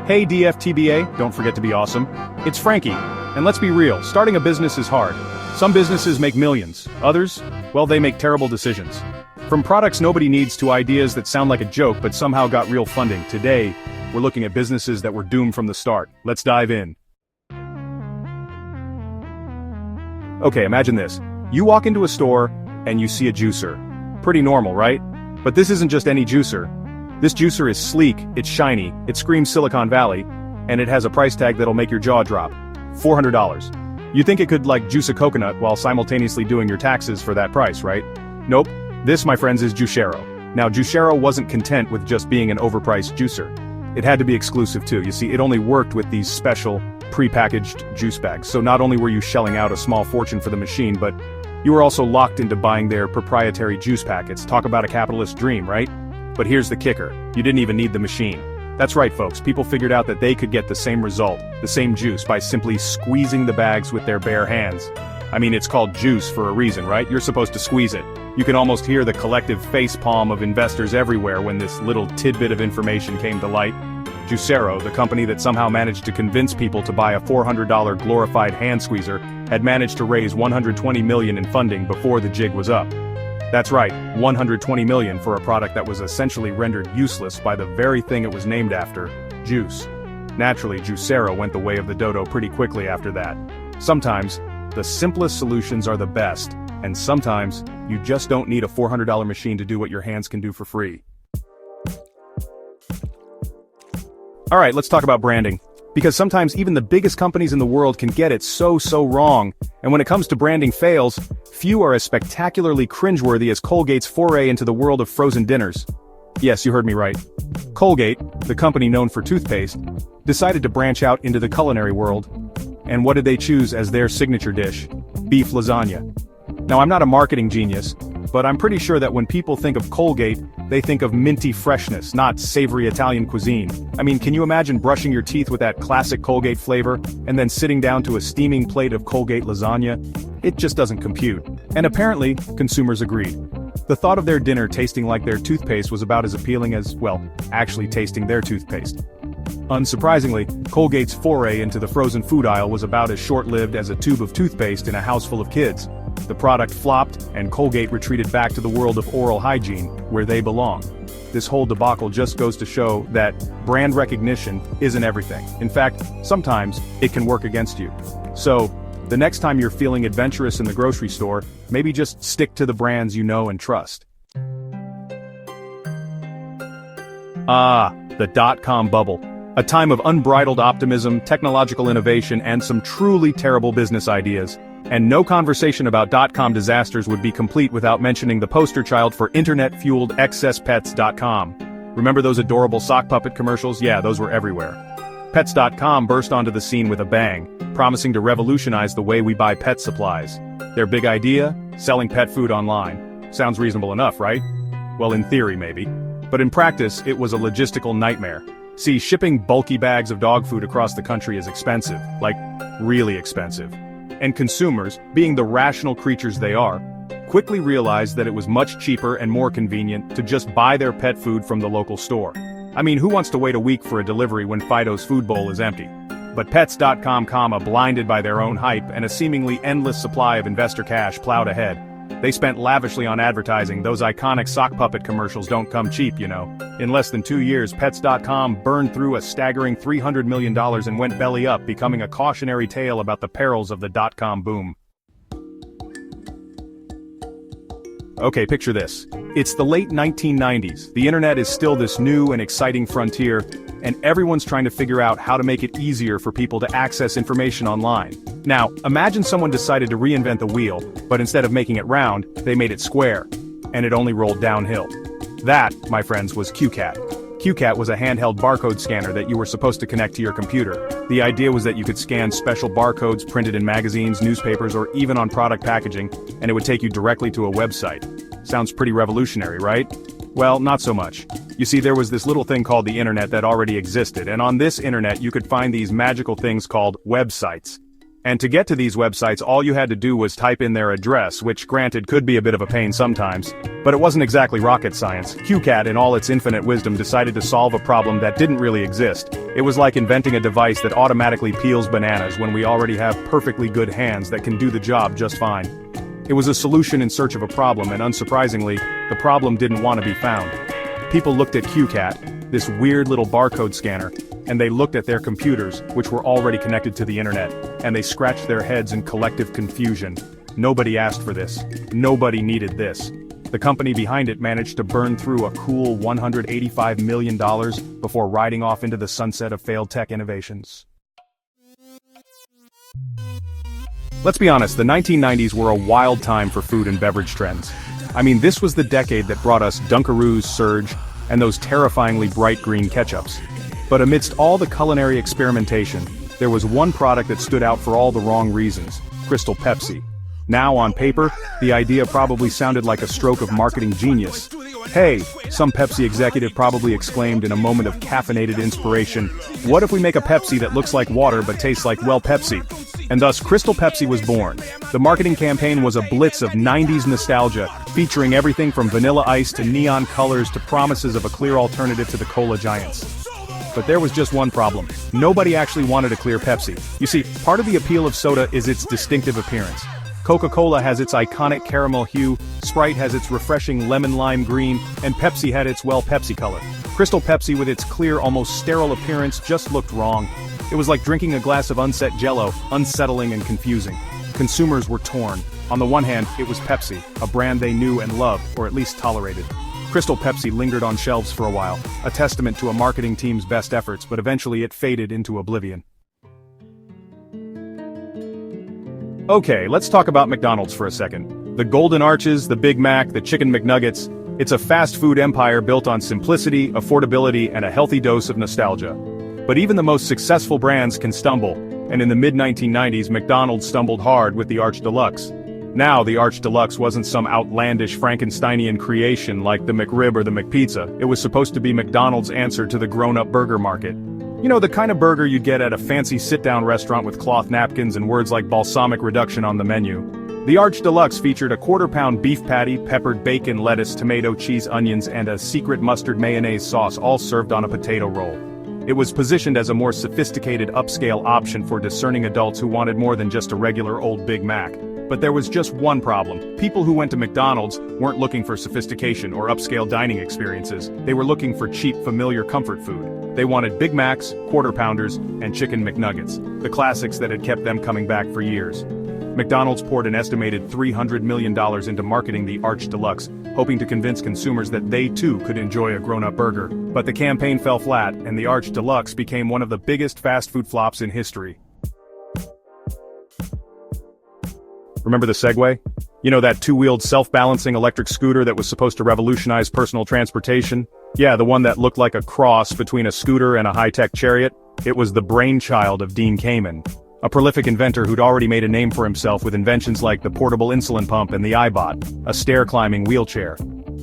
Hey DFTBA, don't forget to be awesome. It's Frankie, and let's be real, starting a business is hard. Some businesses make millions, others, well, they make terrible decisions. From products nobody needs to ideas that sound like a joke but somehow got real funding, today, we're looking at businesses that were doomed from the start. Let's dive in. Okay, imagine this. You walk into a store, and you see a juicer. Pretty normal, right? But this isn't just any juicer. This juicer is sleek, it's shiny, it screams Silicon Valley, and it has a price tag that'll make your jaw drop. $400. You think it could juice a coconut while simultaneously doing your taxes for that price, right? Nope. This, my friends, is Juicero. Now, Juicero wasn't content with just being an overpriced juicer. It had to be exclusive too. You see, it only worked with these special, pre-packaged juice bags. So not only were you shelling out a small fortune for the machine, but you were also locked into buying their proprietary juice packets. Talk about a capitalist dream, right? But here's the kicker. You didn't even need the machine. That's right, folks. People figured out that they could get the same result, the same juice, by simply squeezing the bags with their bare hands. I mean, it's called juice for a reason, right? You're supposed to squeeze it. You can almost hear the collective facepalm of investors everywhere when this little tidbit of information came to light. Juicero, the company that somehow managed to convince people to buy a $400 glorified hand squeezer, had managed to raise $120 million in funding before the jig was up. That's right, $120 million for a product that was essentially rendered useless by the very thing it was named after, juice. Naturally, Juicero went the way of the dodo pretty quickly after that. Sometimes, the simplest solutions are the best, and sometimes, you just don't need a $400 machine to do what your hands can do for free. Alright, let's talk about branding. Because sometimes even the biggest companies in the world can get it so wrong, and when it comes to branding fails, few are as spectacularly cringeworthy as Colgate's foray into the world of frozen dinners. Yes, you heard me right. Colgate, the company known for toothpaste, decided to branch out into the culinary world. And what did they choose as their signature dish? Beef lasagna. Now, I'm not a marketing genius, but I'm pretty sure that when people think of Colgate, they think of minty freshness, not savory Italian cuisine. I mean, can you imagine brushing your teeth with that classic Colgate flavor, and then sitting down to a steaming plate of Colgate lasagna? It just doesn't compute. And apparently, consumers agreed. The thought of their dinner tasting like their toothpaste was about as appealing as, well, actually tasting their toothpaste. Unsurprisingly, Colgate's foray into the frozen food aisle was about as short-lived as a tube of toothpaste in a house full of kids. The product flopped, and Colgate retreated back to the world of oral hygiene, where they belong. This whole debacle just goes to show that brand recognition isn't everything. In fact, sometimes it can work against you. So, the next time you're feeling adventurous in the grocery store, maybe just stick to the brands you know and trust. The dot-com bubble. A time of unbridled optimism, technological innovation, and some truly terrible business ideas. And no conversation about dot-com disasters would be complete without mentioning the poster child for internet-fueled excesspets.com. Remember those adorable sock puppet commercials? Yeah, those were everywhere. Pets.com burst onto the scene with a bang, promising to revolutionize the way we buy pet supplies. Their big idea? Selling pet food online. Sounds reasonable enough, right? Well, in theory, maybe. But in practice, it was a logistical nightmare. See, shipping bulky bags of dog food across the country is expensive, like, really expensive. And consumers, being the rational creatures they are, quickly realized that it was much cheaper and more convenient to just buy their pet food from the local store. I mean, who wants to wait a week for a delivery when Fido's food bowl is empty? But Pets.com, blinded by their own hype and a seemingly endless supply of investor cash plowed ahead. They spent lavishly on advertising. Those iconic sock puppet commercials don't come cheap, you know. In less than 2 years, Pets.com burned through a staggering $300 million and went belly up, becoming a cautionary tale about the perils of the dot-com boom. Okay, picture this. It's the late 1990s. The internet is still this new and exciting frontier, and everyone's trying to figure out how to make it easier for people to access information online. Now, imagine someone decided to reinvent the wheel, but instead of making it round, they made it square. And it only rolled downhill. That, my friends, was QCat. QCat was a handheld barcode scanner that you were supposed to connect to your computer. The idea was that you could scan special barcodes printed in magazines, newspapers, or even on product packaging, and it would take you directly to a website. Sounds pretty revolutionary, right? Well, not so much. You see, there was this little thing called the internet that already existed, and on this internet you could find these magical things called websites. And to get to these websites all you had to do was type in their address, which granted could be a bit of a pain sometimes. But it wasn't exactly rocket science. QCat in all its infinite wisdom decided to solve a problem that didn't really exist. It was like inventing a device that automatically peels bananas when we already have perfectly good hands that can do the job just fine. It was a solution in search of a problem, and unsurprisingly, the problem didn't want to be found. People looked at QCat, this weird little barcode scanner, and they looked at their computers, which were already connected to the internet, and they scratched their heads in collective confusion. Nobody asked for this. Nobody needed this. The company behind it managed to burn through a cool $185 million before riding off into the sunset of failed tech innovations. Let's be honest, the 1990s were a wild time for food and beverage trends. I mean, this was the decade that brought us Dunkaroos, Surge, and those terrifyingly bright green ketchups. But amidst all the culinary experimentation, there was one product that stood out for all the wrong reasons: Crystal Pepsi. Now, on paper, the idea probably sounded like a stroke of marketing genius. Hey, some Pepsi executive probably exclaimed in a moment of caffeinated inspiration, what if we make a Pepsi that looks like water but tastes like, well, Pepsi? And thus Crystal Pepsi was born. The marketing campaign was a blitz of 90s nostalgia, featuring everything from vanilla ice to neon colors to promises of a clear alternative to the cola giants. But there was just one problem. Nobody actually wanted a clear Pepsi. You see, part of the appeal of soda is its distinctive appearance. Coca-Cola has its iconic caramel hue, Sprite has its refreshing lemon-lime green, and Pepsi had its, well, Pepsi color. Crystal Pepsi with its clear, almost sterile appearance just looked wrong. It was like drinking a glass of unset Jell-O, unsettling and confusing. Consumers were torn. On the one hand, it was Pepsi, a brand they knew and loved, or at least tolerated. Crystal Pepsi lingered on shelves for a while, a testament to a marketing team's best efforts, but eventually it faded into oblivion. Okay, let's talk about McDonald's for a second. The Golden Arches, the Big Mac, the Chicken McNuggets, it's a fast food empire built on simplicity, affordability, and a healthy dose of nostalgia. But even the most successful brands can stumble, and in the mid-1990s McDonald's stumbled hard with the Arch Deluxe. Now the Arch Deluxe wasn't some outlandish Frankensteinian creation like the McRib or the McPizza. It was supposed to be McDonald's answer to the grown-up burger market. You know, the kind of burger you'd get at a fancy sit-down restaurant with cloth napkins and words like balsamic reduction on the menu. The Arch Deluxe featured a quarter-pound beef patty, peppered bacon, lettuce, tomato, cheese, onions, and a secret mustard mayonnaise sauce, all served on a potato roll. It was positioned as a more sophisticated upscale option for discerning adults who wanted more than just a regular old Big Mac. But there was just one problem. People who went to McDonald's weren't looking for sophistication or upscale dining experiences. They were looking for cheap, familiar comfort food. They wanted Big Macs, Quarter Pounders, and Chicken McNuggets, the classics that had kept them coming back for years. McDonald's poured an estimated $300 million into marketing the Arch Deluxe, hoping to convince consumers that they too could enjoy a grown-up burger. But the campaign fell flat, and the Arch Deluxe became one of the biggest fast food flops in history. Remember the Segway? You know, that two-wheeled self-balancing electric scooter that was supposed to revolutionize personal transportation? Yeah, the one that looked like a cross between a scooter and a high-tech chariot? It was the brainchild of Dean Kamen, a prolific inventor who'd already made a name for himself with inventions like the portable insulin pump and the iBot, a stair-climbing wheelchair.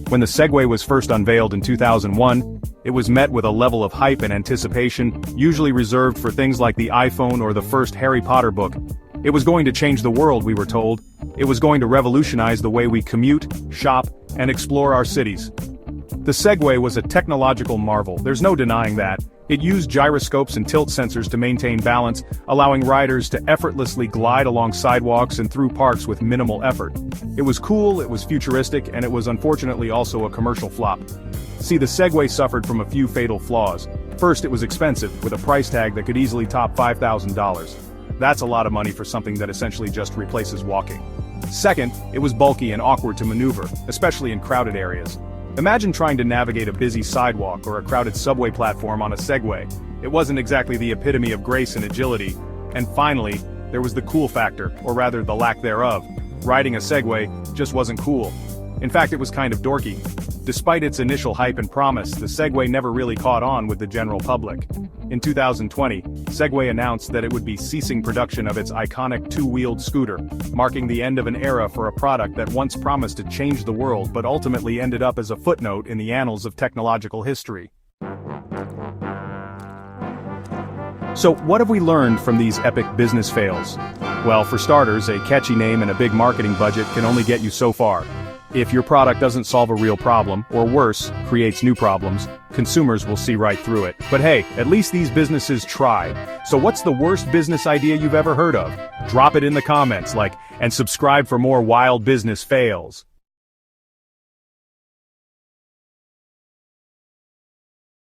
When the Segway was first unveiled in 2001, it was met with a level of hype and anticipation usually reserved for things like the iPhone or the first Harry Potter book. It was going to change the world, we were told. It was going to revolutionize the way we commute, shop, and explore our cities. The Segway was a technological marvel, there's no denying that. It used gyroscopes and tilt sensors to maintain balance, allowing riders to effortlessly glide along sidewalks and through parks with minimal effort. It was cool, it was futuristic, and it was unfortunately also a commercial flop. See, the Segway suffered from a few fatal flaws. First, it was expensive, with a price tag that could easily top $5,000. That's a lot of money for something that essentially just replaces walking. Second, it was bulky and awkward to maneuver, especially in crowded areas. Imagine trying to navigate a busy sidewalk or a crowded subway platform on a Segway. It wasn't exactly the epitome of grace and agility. And finally, there was the cool factor, or rather the lack thereof. Riding a Segway just wasn't cool. In fact, it was kind of dorky. Despite its initial hype and promise, the Segway never really caught on with the general public. In 2020, Segway announced that it would be ceasing production of its iconic two-wheeled scooter, marking the end of an era for a product that once promised to change the world but ultimately ended up as a footnote in the annals of technological history. So what have we learned from these epic business fails? Well, for starters, a catchy name and a big marketing budget can only get you so far. If your product doesn't solve a real problem, or worse, creates new problems, consumers will see right through it. But hey, at least these businesses tried. So what's the worst business idea you've ever heard of? Drop it in the comments, and subscribe for more wild business fails.